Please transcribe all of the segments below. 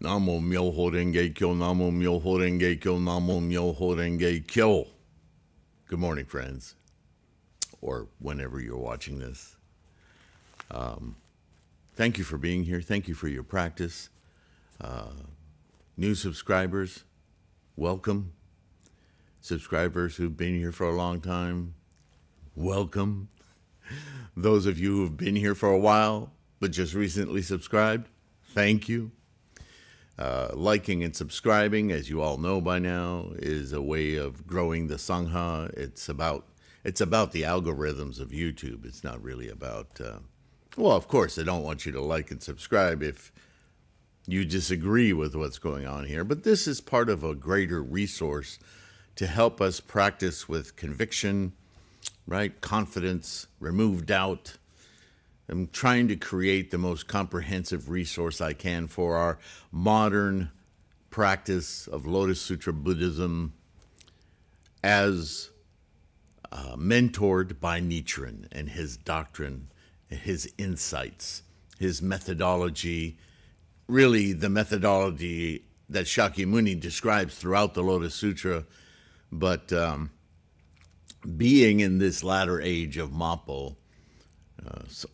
Namo Myoho Renge Kyo, Namo Myoho Renge Kyo, Namo Myoho Renge Kyo. Good morning, friends, or whenever you're watching this. Thank you for being here. Thank you for your practice. New subscribers, welcome. Subscribers who've been here for a long time, welcome. Those of you who've been here for a while but just recently subscribed, thank you. Liking and subscribing, as you all know by now, is a way of growing the Sangha. It's about the algorithms of YouTube. It's not really about, well, of course, I don't want you to like and subscribe if you disagree with what's going on here, but this is part of a greater resource to help us practice with conviction, right? Confidence, remove doubt. I'm trying to create the most comprehensive resource I can for our modern practice of Lotus Sutra Buddhism as mentored by Nichiren and his doctrine, his insights, his methodology, really the methodology that Shakyamuni describes throughout the Lotus Sutra, but being in this latter age of Mappo,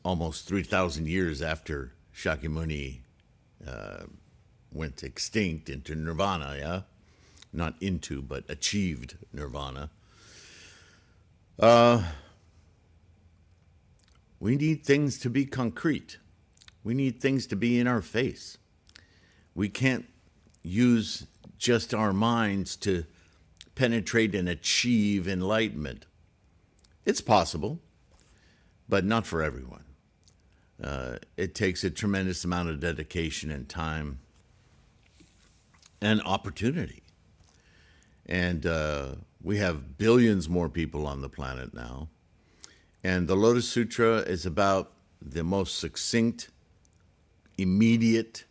almost 3,000 years after Shakyamuni went extinct into nirvana, yeah? Not into, but achieved nirvana. We need things to be concrete. We need things to be in our face. We can't use just our minds to penetrate and achieve enlightenment. It's possible, but not for everyone. It takes a tremendous amount of dedication and time and opportunity. And we have billions more people on the planet now. And the Lotus Sutra is about the most succinct, immediate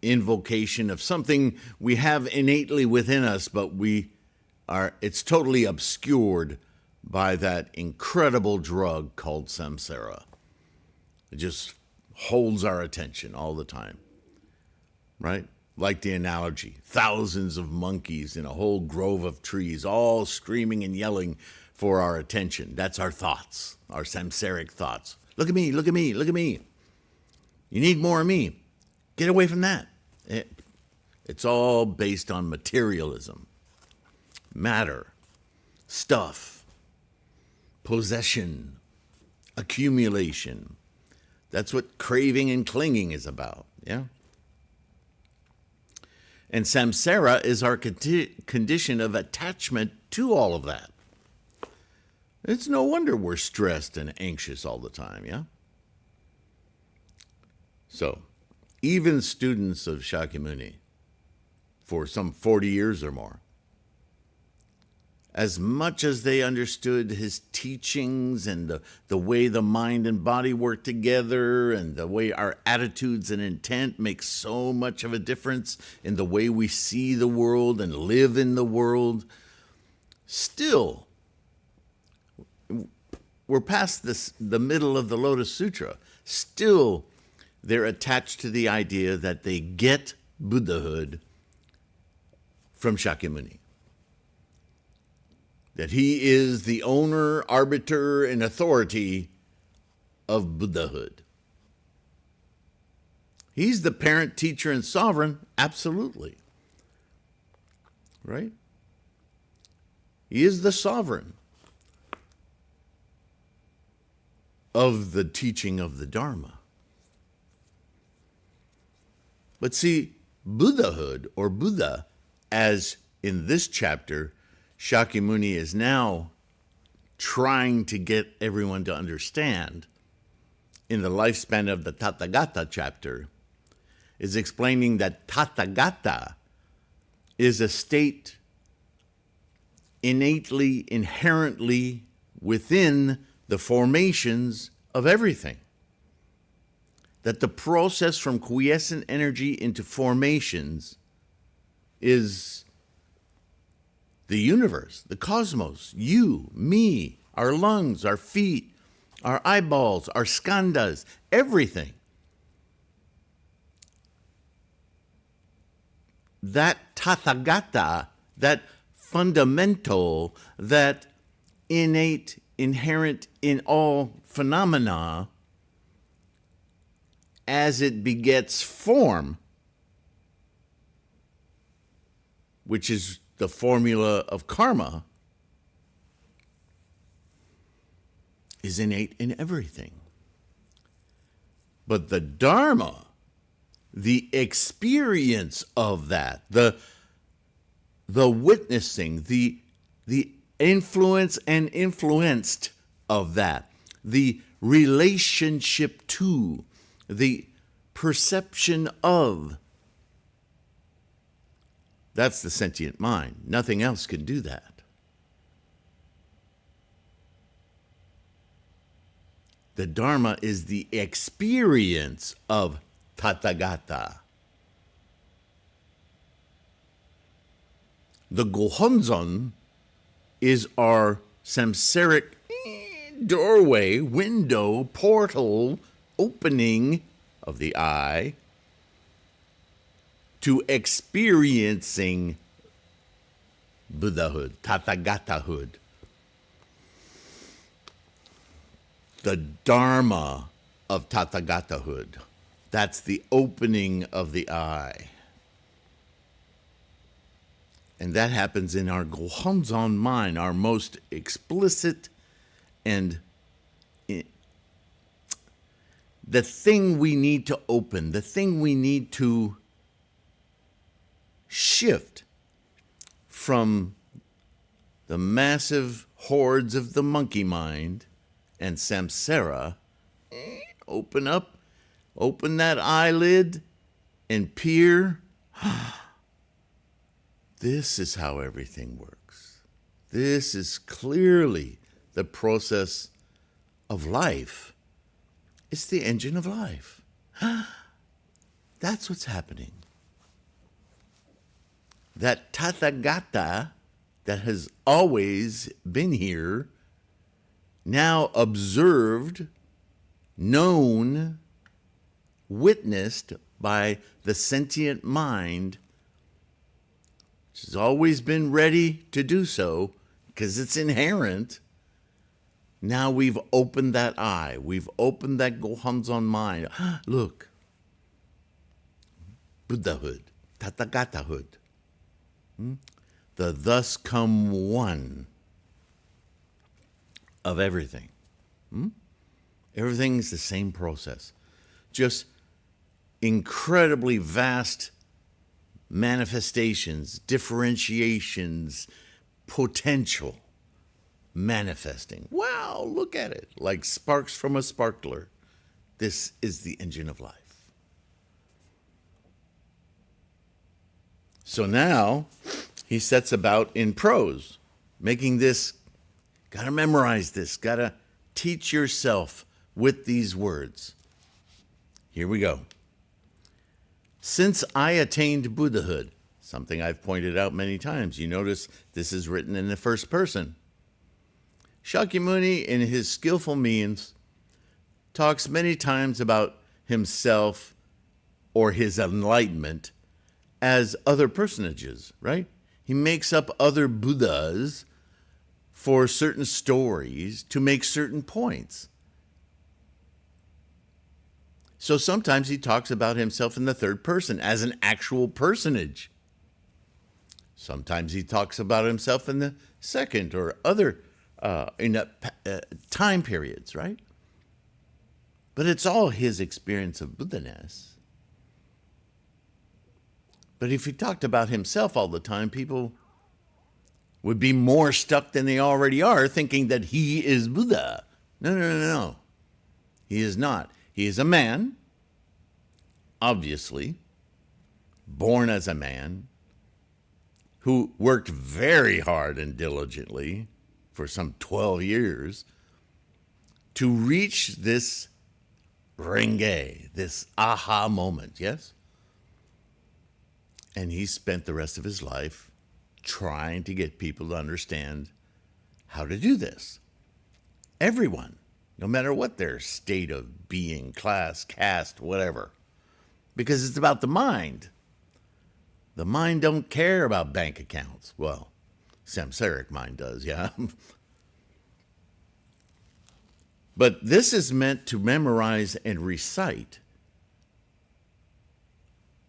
invocation of something we have innately within us, but it's totally obscured by that incredible drug called samsara. It just holds our attention all the time, right? Like the analogy, thousands of monkeys in a whole grove of trees, all screaming and yelling for our attention. That's our thoughts, our samsaric thoughts. Look at me, look at me, look at me. You need more of me. Get away from that. It's all based on materialism, matter, stuff, possession, accumulation. That's what craving and clinging is about, yeah? And samsara is our condition of attachment to all of that. It's no wonder we're stressed and anxious all the time, yeah? So, even students of Shakyamuni for some 40 years or more, as much as they understood his teachings and the way the mind and body work together and the way our attitudes and intent make so much of a difference in the way we see the world and live in the world, still, we're past the middle of the Lotus Sutra. Still, they're attached to the idea that they get Buddhahood from Shakyamuni. That he is the owner, arbiter, and authority of Buddhahood. He's the parent, teacher, and sovereign, absolutely. Right? He is the sovereign of the teaching of the Dharma. But see, Buddhahood, or Buddha, as in this chapter, Shakyamuni is now trying to get everyone to understand in the lifespan of the Tathagata chapter, is explaining that Tathagata is a state innately, inherently within the formations of everything. That the process from quiescent energy into formations is the universe, the cosmos, you, me, our lungs, our feet, our eyeballs, our skandhas, everything. that tathagata, that fundamental, that innate, inherent in all phenomena, as it begets form, which is the formula of karma, is innate in everything. But the Dharma, the experience of that, the witnessing, the influence and influenced of that, the relationship to, the perception of, that's the sentient mind. Nothing else can do that. The Dharma is the experience of Tathagata. The Gohonzon is our samsaric doorway, window, portal, opening of the eye to experiencing Buddhahood, Tathagatahood. The Dharma of Tathagatahood. That's the opening of the eye. And that happens in our Gohonzon mind, our most explicit and the thing we need to open, the thing we need to shift from the massive hordes of the monkey mind and samsara. Open that eyelid and peer. This is how everything works. This is clearly the process of life. It's the engine of life. That's what's happening. That Tathagata that has always been here, now observed, known, witnessed by the sentient mind, which has always been ready to do so because it's inherent. Now we've opened that eye. We've opened that Gohonzon mind. Look. Buddhahood. Tathagatahood. The thus come one of everything. Everything's the same process. Just incredibly vast manifestations, differentiations, potential manifesting. Wow, look at it. Like sparks from a sparkler. This is the engine of life. So now he sets about in prose, making this, gotta memorize this, gotta teach yourself with these words. Here we go. Since I attained Buddhahood, something I've pointed out many times. You notice this is written in the first person. Shakyamuni, in his skillful means, talks many times about himself or his enlightenment as other personages, right? He makes up other Buddhas for certain stories to make certain points. So sometimes he talks about himself in the third person as an actual personage. Sometimes he talks about himself in the second or other time periods, right? But it's all his experience of Buddha-ness. But if he talked about himself all the time, people would be more stuck than they already are, thinking that he is Buddha. No. He is not. He is a man, obviously, born as a man, who worked very hard and diligently for some 12 years to reach this renge, this aha moment, yes? And he spent the rest of his life trying to get people to understand how to do this. Everyone, no matter what their state of being, class, caste, whatever. Because it's about the mind. The mind don't care about bank accounts. Well, samsaric mind does, yeah. But this is meant to memorize and recite.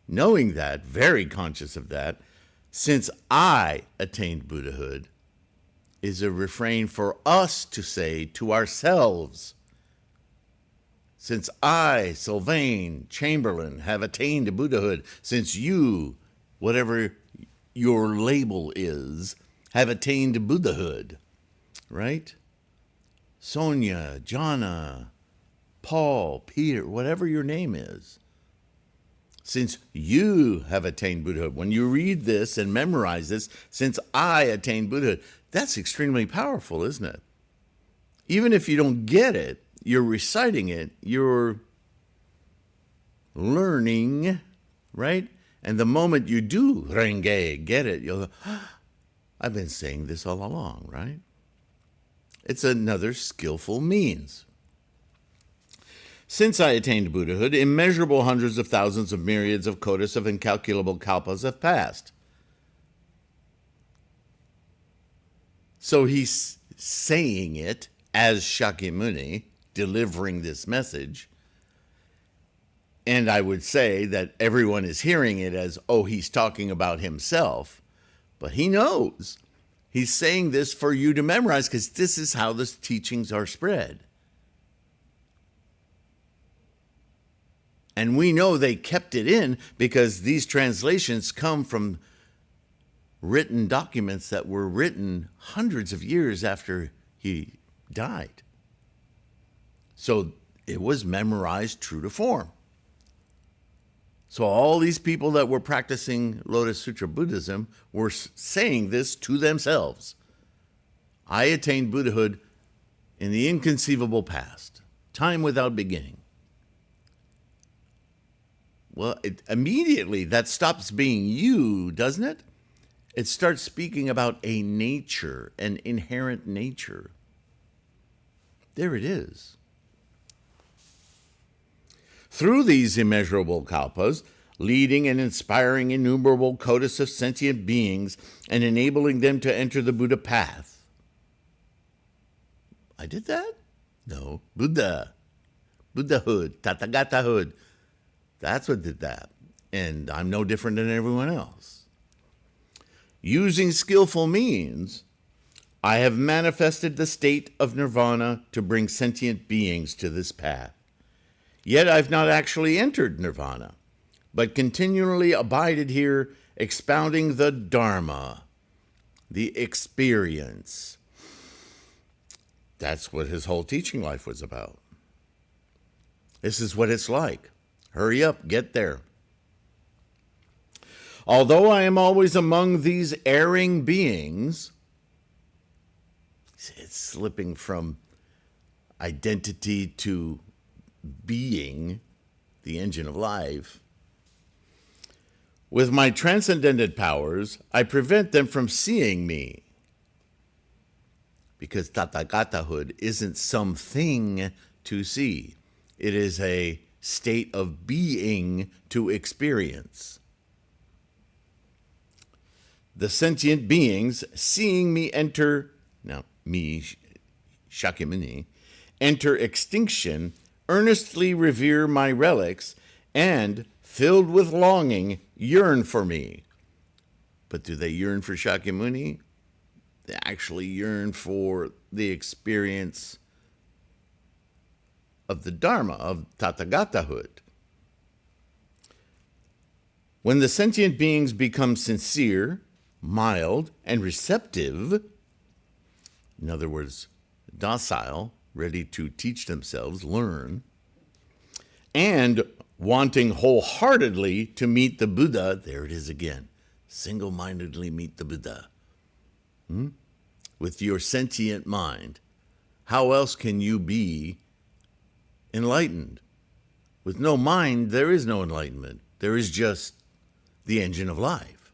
Knowing that, very conscious of that, since I attained Buddhahood, is a refrain for us to say to ourselves. Since I, Sylvain Chamberlain, have attained Buddhahood, since you, whatever your label is, have attained Buddhahood, right? Sonia, Jana, Paul, Peter, whatever your name is. Since you have attained Buddhahood, when you read this and memorize this, since I attained Buddhahood, that's extremely powerful, isn't it? Even if you don't get it, you're reciting it, you're learning, right? And the moment you do renge, get it, you'll go, I've been saying this all along, right? It's another skillful means. Since I attained Buddhahood, immeasurable hundreds of thousands of myriads of kotis of incalculable kalpas have passed. So he's saying it as Shakyamuni, delivering this message. And I would say that everyone is hearing it as, oh, he's talking about himself. But he knows. He's saying this for you to memorize because this is how the teachings are spread. And we know they kept it in because these translations come from written documents that were written hundreds of years after he died. So it was memorized true to form. So all these people that were practicing Lotus Sutra Buddhism were saying this to themselves. I attained Buddhahood in the inconceivable past, time without beginning. Well, immediately that stops being you, doesn't it? It starts speaking about a nature, an inherent nature. There it is. Through these immeasurable kalpas, leading and inspiring innumerable kotis of sentient beings and enabling them to enter the Buddha path. I did that? No. Buddha. Buddhahood. Tathagatahood. That's what did that. And I'm no different than everyone else. Using skillful means, I have manifested the state of nirvana to bring sentient beings to this path. Yet I've not actually entered nirvana, but continually abided here, expounding the Dharma, the experience. That's what his whole teaching life was about. This is what it's like. Hurry up, get there. Although I am always among these erring beings, it's slipping from identity to being, the engine of life. With my transcendented powers, I prevent them from seeing me. Because Tathagatahood isn't something to see. It is a state of being to experience. The sentient beings, seeing me enter, now me, Shakyamuni, enter extinction, earnestly revere my relics, and, filled with longing, yearn for me. But do they yearn for Shakyamuni? They actually yearn for the experience of the Dharma, of Tathagatahood. When the sentient beings become sincere, mild, and receptive, in other words, docile, ready to teach themselves, learn, and wanting wholeheartedly to meet the Buddha, there it is again, single-mindedly meet the Buddha, with your sentient mind. How else can you be enlightened? With no mind, there is no enlightenment. There is just the engine of life.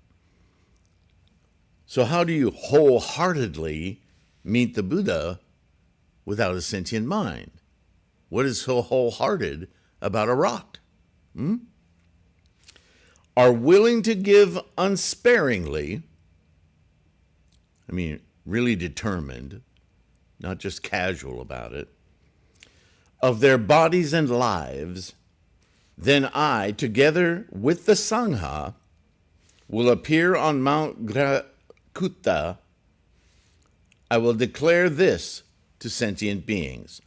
So how do you wholeheartedly meet the Buddha without a sentient mind? What is so wholehearted about a rock? are willing to give unsparingly, I mean, really determined, not just casual about it, of their bodies and lives, then I, together with the Sangha, will appear on Mount Kuta. I will declare this to sentient beings.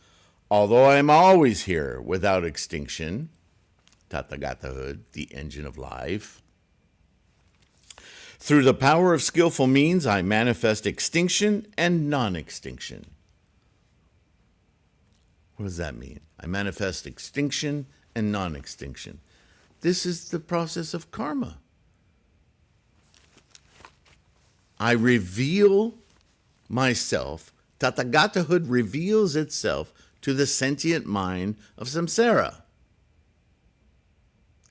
Although I am always here without extinction, Tathagatahood, the engine of life, through the power of skillful means, I manifest extinction and non-extinction. What does that mean? I manifest extinction and non-extinction. This is the process of karma. I reveal myself. Tathagatahood reveals itself to the sentient mind of samsara.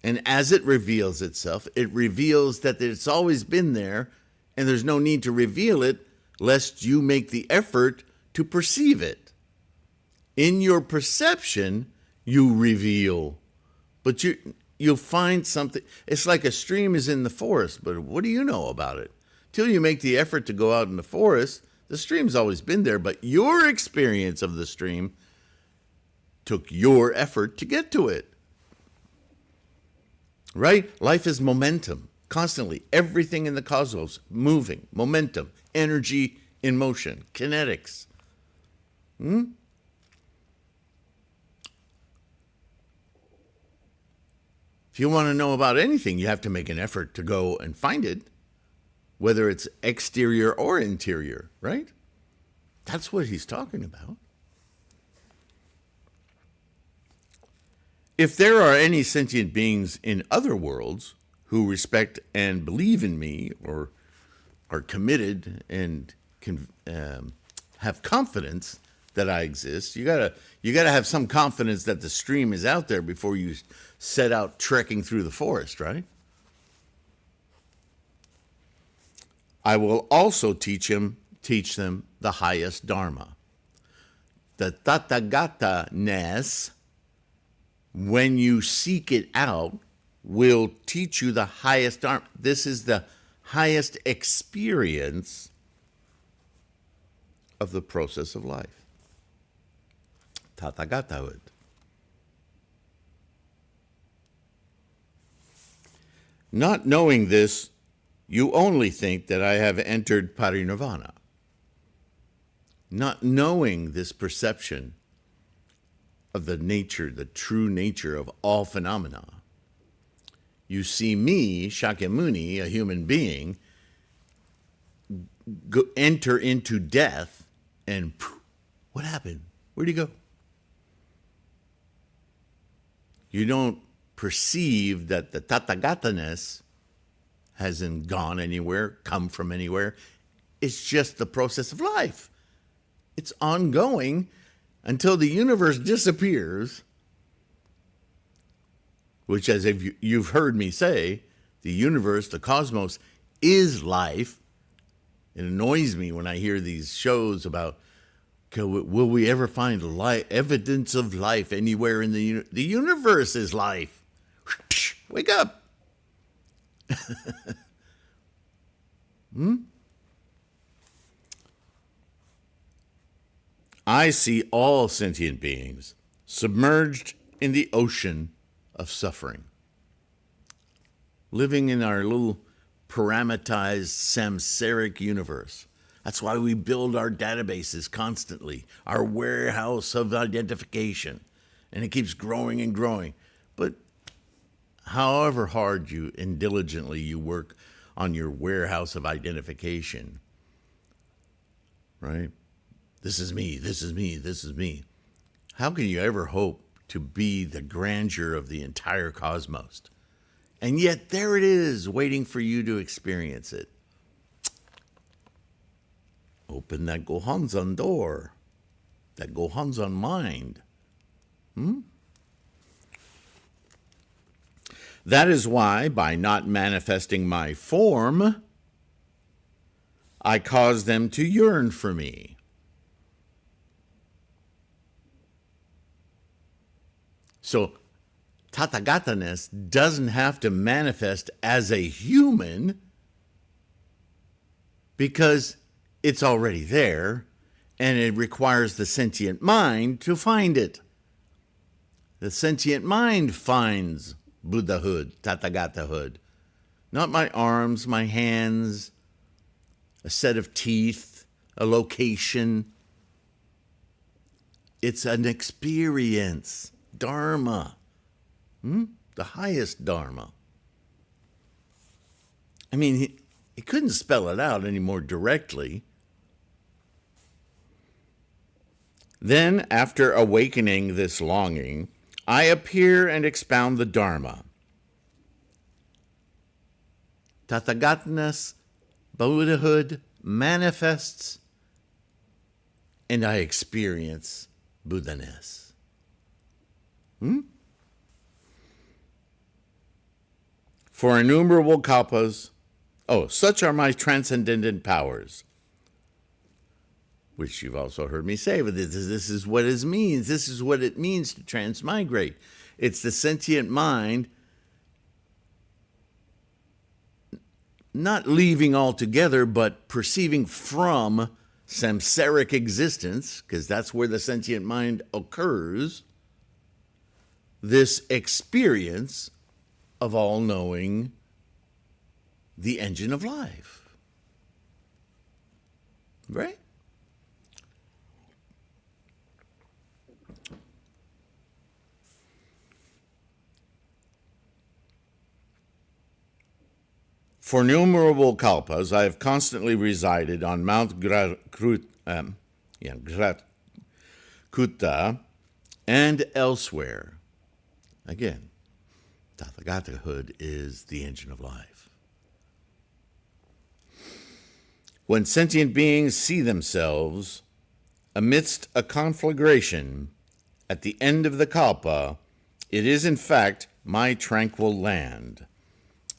And as it reveals itself, it reveals that it's always been there, and there's no need to reveal it lest you make the effort to perceive it. In your perception, you reveal, but you'll find something. It's like a stream is in the forest, but what do you know about it? Till you make the effort to go out in the forest, the stream's always been there, but your experience of the stream took your effort to get to it. Right? Life is momentum, constantly. Everything in the cosmos, moving, momentum, energy in motion, kinetics. If you want to know about anything, you have to make an effort to go and find it, whether it's exterior or interior, right? That's what he's talking about. If there are any sentient beings in other worlds who respect and believe in me, or are committed and can have confidence that I exist, you gotta have some confidence that the stream is out there before you set out trekking through the forest, right? I will also teach them the highest dharma. The Tathagata-ness, when you seek it out, will teach you the highest dharma. This is the highest experience of the process of life. Tathagatahood. Not knowing this, you only think that I have entered parinirvana. Not knowing this perception of the nature, the true nature of all phenomena. You see me, Shakyamuni, a human being, enter into death, and what happened? Where'd he go? You don't perceive that the Tathagata-ness hasn't gone anywhere, come from anywhere. It's just the process of life. It's ongoing until the universe disappears, which, as if you've heard me say, the universe, the cosmos, is life. It annoys me when I hear these shows about, will we ever find evidence of life anywhere in the universe? The universe is life. Wake up. I see all sentient beings submerged in the ocean of suffering, living in our little parameterized samsaric universe. That's why we build our databases constantly, our warehouse of identification, and it keeps growing and growing. But however hard you and diligently you work on your warehouse of identification, right? This is me, this is me, this is me. How can you ever hope to be the grandeur of the entire cosmos? And yet there it is, waiting for you to experience it. Open that Gohanzon door, that Gohanzon mind. That is why, by not manifesting my form, I cause them to yearn for me. So Tathagataness doesn't have to manifest as a human because it's already there and it requires the sentient mind to find it. The sentient mind finds Buddhahood, Tathagatahood. Not my arms, my hands, a set of teeth, a location. It's an experience, Dharma, the highest Dharma. I mean, he couldn't spell it out any more directly. Then, after awakening this longing, I appear and expound the Dharma. Tathagatanas, Buddhahood manifests, and I experience Buddhaness. For innumerable kalpas, such are my transcendent powers, which you've also heard me say, but this is what it means. This is what it means to transmigrate. It's the sentient mind not leaving altogether, but perceiving from samsaric existence, because that's where the sentient mind occurs, this experience of all-knowing, the engine of life. Right? For innumerable kalpas, I have constantly resided on Mount Kuta and elsewhere. Again, Tathagatahood is the engine of life. When sentient beings see themselves amidst a conflagration at the end of the kalpa, it is in fact my tranquil land,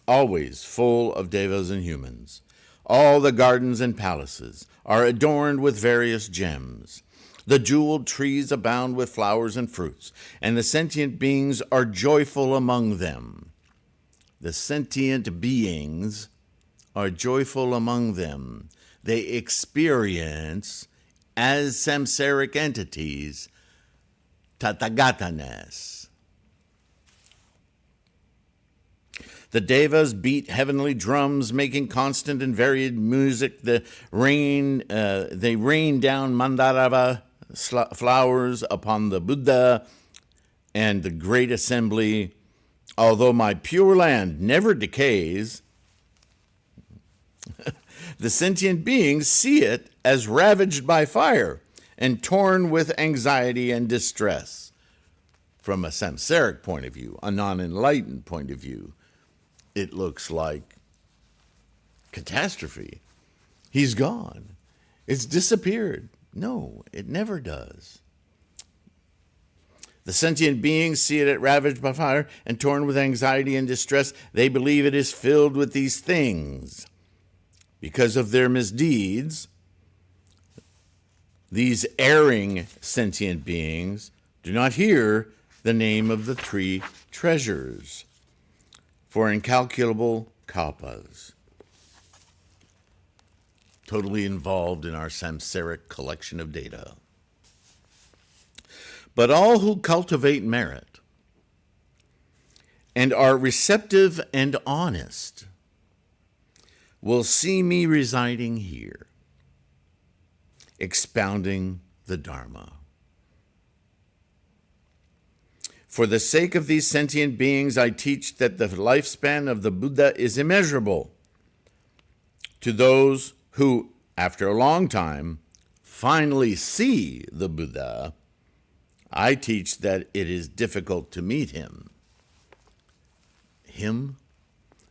always full of devas and humans. All the gardens and palaces are adorned with various gems. The jeweled trees abound with flowers and fruits, and the sentient beings are joyful among them. The sentient beings are joyful among them. They experience, as samsaric entities, Tathagatanas. The devas beat heavenly drums, making constant and varied music. They rain down mandarava flowers upon the Buddha and the great assembly. Although my pure land never decays, the sentient beings see it as ravaged by fire and torn with anxiety and distress. From a samsaric point of view, a non-enlightened point of view, it looks like catastrophe. He's gone. It's disappeared. No, it never does. The sentient beings see it ravaged by fire and torn with anxiety and distress. They believe it is filled with these things. Because of their misdeeds, these erring sentient beings do not hear the name of the three treasures for incalculable kalpas, totally involved in our samsaric collection of data. But all who cultivate merit and are receptive and honest will see me residing here, expounding the Dharma. For the sake of these sentient beings, I teach that the lifespan of the Buddha is immeasurable. To those who, after a long time, finally see the Buddha, I teach that it is difficult to meet him. Him,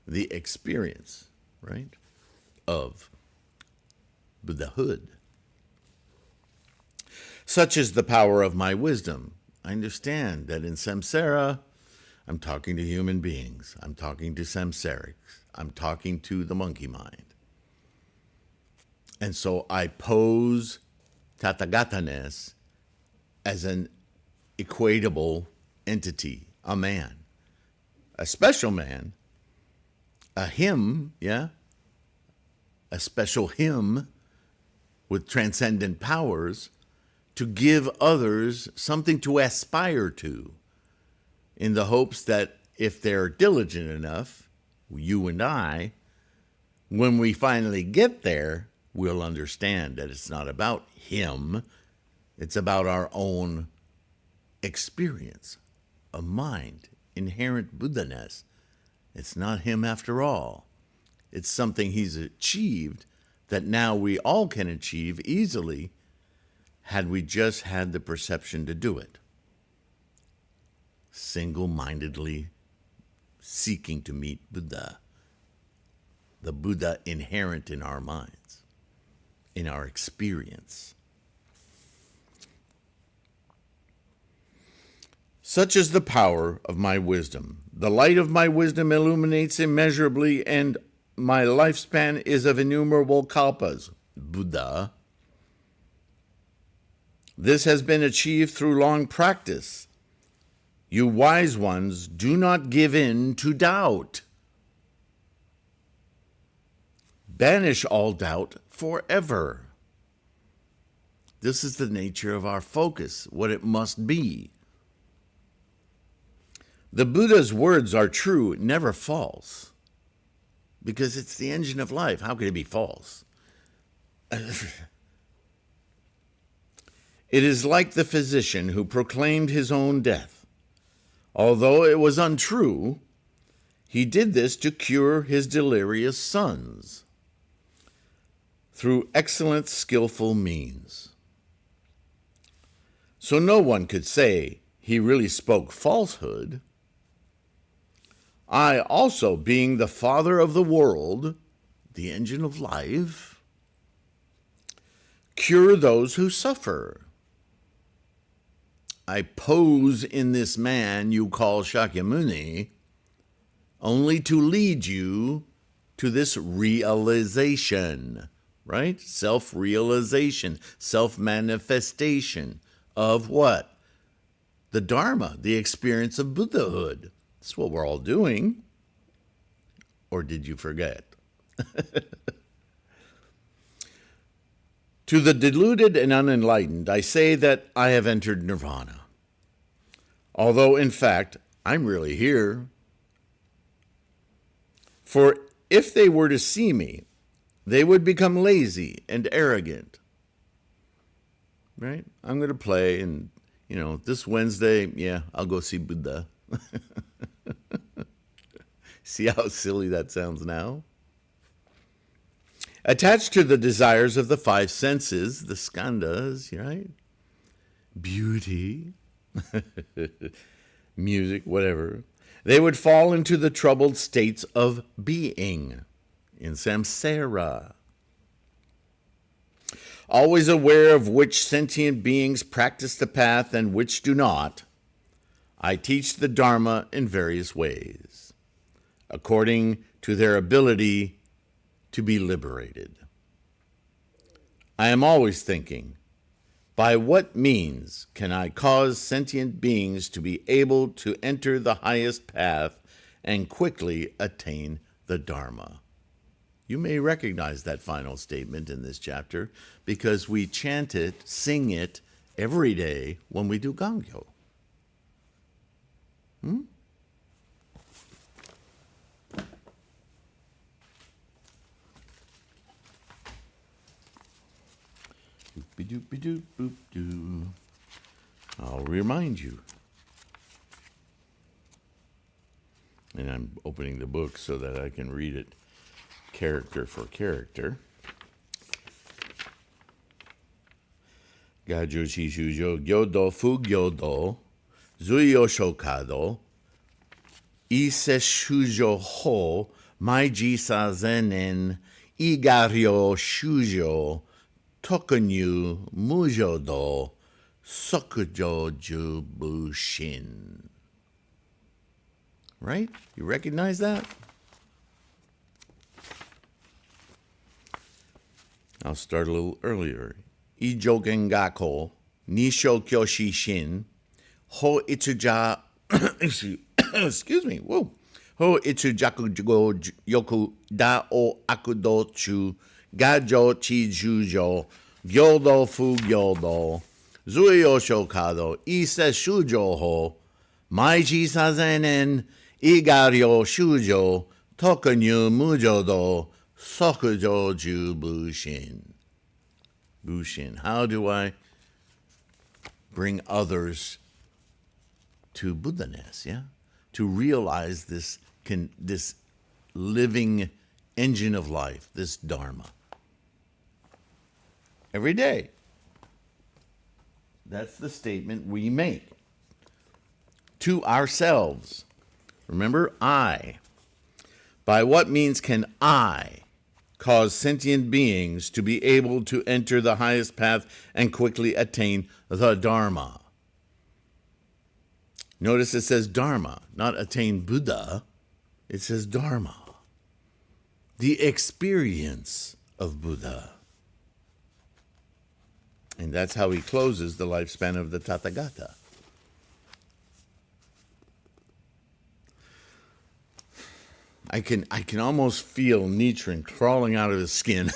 the experience, right, of Buddhahood. Such is the power of my wisdom. I understand that in samsara, I'm talking to human beings. I'm talking to samsarics. I'm talking to the monkey mind. And so I pose Tathagatanas as an equatable entity, a man, a special man, a him, yeah, a special him with transcendent powers to give others something to aspire to, in the hopes that if they're diligent enough, you and I, when we finally get there, we'll understand that it's not about him, it's about our own experience of mind, inherent Buddha-ness. It's not him after all. It's something he's achieved that now we all can achieve easily had we just had the perception to do it. Single-mindedly seeking to meet Buddha, the Buddha inherent in our minds, in our experience. Such is the power of my wisdom. The light of my wisdom illuminates immeasurably, and my lifespan is of innumerable kalpas. Buddha. This has been achieved through long practice. You wise ones, do not give in to doubt. Banish all doubt forever. This is the nature of our focus, what it must be. The Buddha's words are true, never false, because it's the engine of life. How could it be false? It is like the physician who proclaimed his own death. Although it was untrue, he did this to cure his delirious sons through excellent, skillful means. So no one could say he really spoke falsehood. I also, being the father of the world, the engine of life, cure those who suffer. I pose in this man you call Shakyamuni only to lead you to this realization, right? Self-realization, self-manifestation of what? The Dharma, the experience of Buddhahood. That's what we're all doing. Or did you forget? To the deluded and unenlightened, I say that I have entered nirvana. Although, in fact, I'm really here. For if they were to see me, they would become lazy and arrogant. Right? I'm going to play, and, this Wednesday, I'll go see Buddha. See how silly that sounds now? Attached to the desires of the five senses, the skandhas, right? Beauty, music, whatever. They would fall into the troubled states of being, in samsara. Always aware of which sentient beings practice the path and which do not, I teach the Dharma in various ways, according to their ability to be liberated. I am always thinking, by what means can I cause sentient beings to be able to enter the highest path and quickly attain the Dharma? You may recognize that final statement in this chapter because we chant it, sing it every day when we do Gangyo. Doop-a-doop-a-doop-boop-doo. I'll remind you. And I'm opening the book so that I can read it character for character. Gajo Shishujo Gyodo Fugyodo Zuyo Shokado Ise Shujo Ho Maiji Sazenen Igario Shujo Tokunyu Mujodo Sokujo Jubushin. Right? You recognize that? I'll start a little earlier. Ijo Gengako Nisho Kyoshi Shin Ho Itsuja excuse me, whoa. Ho ichu jaku go yoku da o akudo chu gajo chi jujo gyodo fu gyodo zuyo shokado ise shujo ho maiji sazenen igario shujo tokanyu mujo do sokujo ju bushin. Bushin. How do I bring others to Buddha-ness, yeah? To realize this living engine of life, this Dharma. Every day. That's the statement we make to ourselves. Remember, I. By what means can I cause sentient beings to be able to enter the highest path and quickly attain the Dharma? Notice it says Dharma, not attain Buddha. It says Dharma, the experience of Buddha. And that's how he closes the lifespan of the Tathagata. I can almost feel Nichiren crawling out of his skin.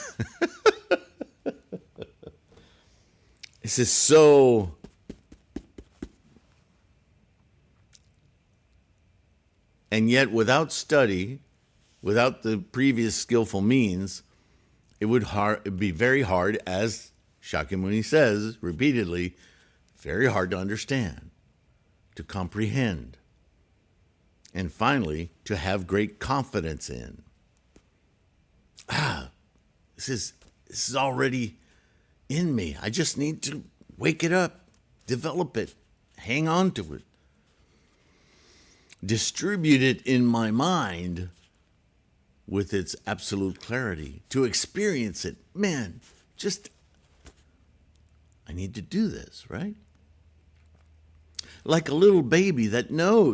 This is so and yet without study, without the previous skillful means, it would be very hard, as Shakyamuni says repeatedly, very hard to understand, to comprehend, and finally, to have great confidence in. This is already in me. I just need to wake it up, develop it, hang on to it, distribute it in my mind with its absolute clarity, to experience it. Man, I need to do this, right? Like a little baby that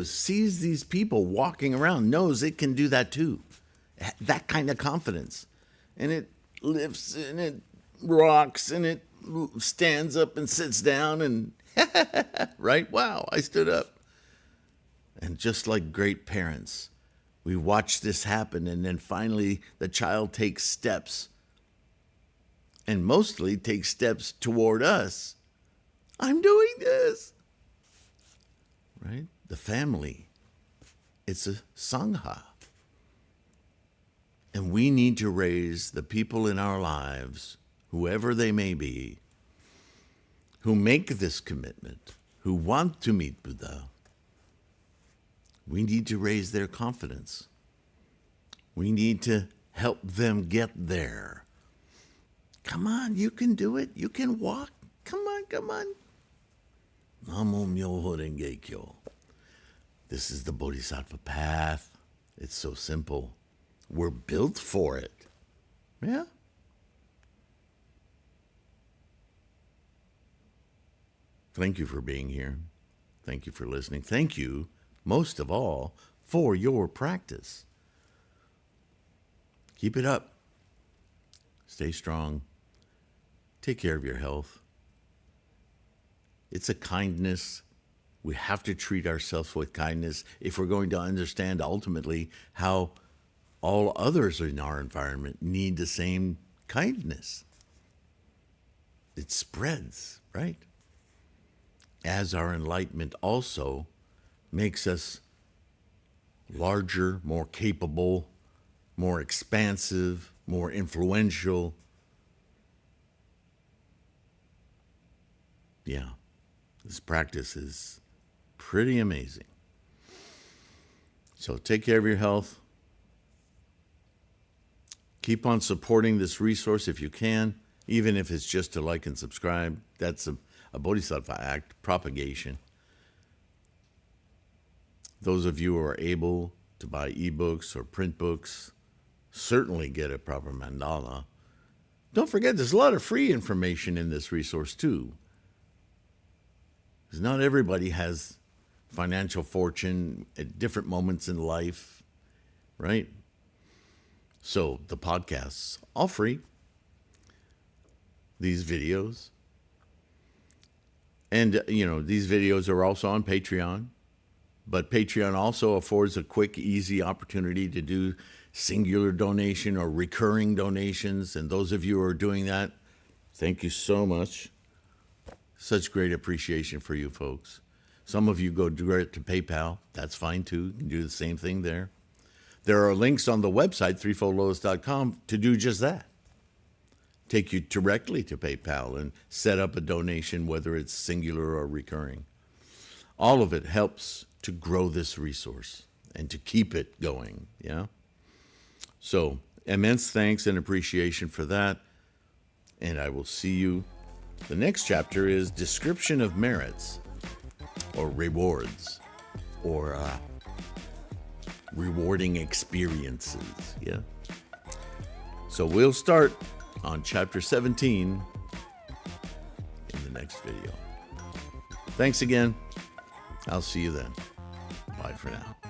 sees these people walking around, knows it can do that too. That kind of confidence. And it lifts and it rocks and it stands up and sits down and, right? Wow, I stood up. And just like great parents, we watch this happen, and then finally the child takes steps, and mostly takes steps toward us. I'm doing this. Right? The family. It's a sangha. And we need to raise the people in our lives, whoever they may be, who make this commitment, who want to meet Buddha. We need to raise their confidence. We need to help them get there. Come on, you can do it. You can walk. Come on, come on. Namo Myoho Renge Kyo. This is the Bodhisattva path. It's so simple. We're built for it. Yeah? Thank you for being here. Thank you for listening. Thank you, most of all, for your practice. Keep it up. Stay strong. Take care of your health. It's a kindness. We have to treat ourselves with kindness if we're going to understand ultimately how all others in our environment need the same kindness. It spreads, right? As our enlightenment also makes us larger, more capable, more expansive, more influential. Yeah, this practice is pretty amazing. So take care of your health. Keep on supporting this resource if you can, even if it's just to like and subscribe. That's a Bodhisattva act, propagation. Those of you who are able to buy ebooks or print books, certainly get a proper mandala. Don't forget, there's a lot of free information in this resource too. Because not everybody has financial fortune at different moments in life, right? So the podcasts, all free. These videos. And, these videos are also on Patreon. But Patreon also affords a quick, easy opportunity to do singular donation or recurring donations. And those of you who are doing that, thank you so much. Such great appreciation for you folks. Some of you go direct to PayPal. That's fine too. You can do the same thing there. There are links on the website, threefoldlotus.com, to do just that. Take you directly to PayPal and set up a donation, whether it's singular or recurring. All of it helps to grow this resource and to keep it going, yeah? So, immense thanks and appreciation for that. And I will see you. The next chapter is Description of Merits, or Rewards, or Rewarding Experiences, yeah? So we'll start on chapter 17 in the next video. Thanks again. I'll see you then. Bye for now.